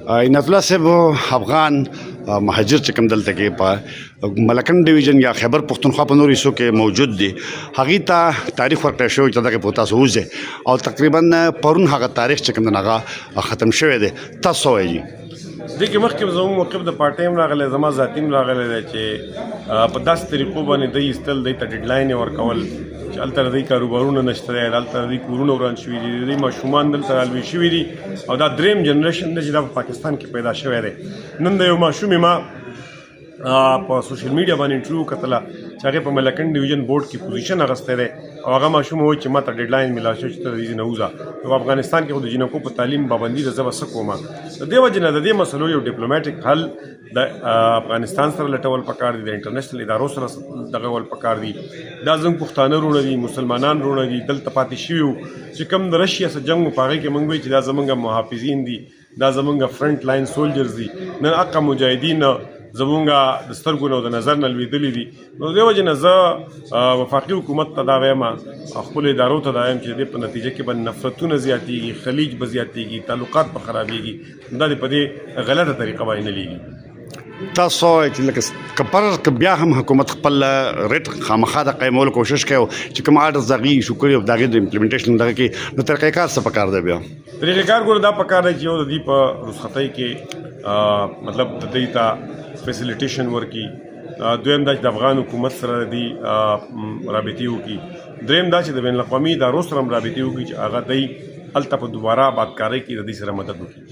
عنایت الله صاحب افغان مهاجر چې کوم دلته کې په ملکن ډیویژن یا خیبر پښتونخوا په نورو حصو کې موجود دي هغې ته تاریخ ورکړی شوی چې دغه په تاسو وځي او تقریبا پرون هغه تاریخ چې کوم هغه ختم شوی دی تاسو وایي دې کې مخکې زموږ موقف د پارټۍ هم راغلی زما ذاتي هم راغلی دی چې په داسې طریقو باندې دوی ایستل دوی ته ډیډلاین یې ورکول چې هلته د دوی کاروبارونه نشته دی هلته د دوی کورونه وران شوي دي د دوی ماشومان دلته رالوي شوي دي او دا دریم جنریشن دی چې دا په پاکستان کې پیدا شوی دی نن د یو ماشوم ما په سوشل میډیا باندې انټرویو کتله چې هغې په ملکن ډیویژن بورډ کې پوزیشن اخیستی دی او هغه ماشوم وایي چې ما ته ډیډلاین میلاو شوی چې ته د دې نه وځه په افغانستان کې خو د جینکو په تعلیم پابندي ده زه به څه کومه د دې وجې نه د دې مسلو یو ډیپلوماټیک حل د افغانستان سره لټول پکار دي د انټرنیشنل ادارو سره دغه ول پکار دي دا زموږ پښتانه وروڼه دي مسلمانان وروڼه دي دلته پاتې شوي وو چې کوم د رشیا سره جنګ و په هغې کې موږ وایو چې دا زموږ محافظین دي دا زموږ فرنټ لاین سولجرز دي نن حقه مجاهدین زمونږ د سترګو نه او د نظر نه لوېدلي دي نو د دې وجې نه زه وفاقي حکومت ته دا وایم خپلو ادارو ته دا وایم چې د دې په نتیجه کې به نفرتونه زیاتېږي خلیج به زیاتېږي تعلقات به خرابېږي دا د په دې غلطه طریقه باندې نه لیږي تاسو چې لکه که بیا هم حکومت خپل ریټ خامخا د قیمولو کوشش کوي چې کوم آرډرز هغې ایشو کړي او د هغې د امپلیمنټیشن دغه کې نو طریقې کار څه پکار دی بیا طریقې کار ګوره دا پکار دی چې یو د دوی په رخصتۍ کې مطلب د دوی ته فیسیلیټیشن ورکړي دویم دا چې د افغان حکومت سره د دوی رابطې وکړي دریم دا چې د بین الاقوامي ادارو سره هم رابطې وکړي چې هغه دوی هلته په دوباره آبادکارۍ کې د دوی سره مدد وکړي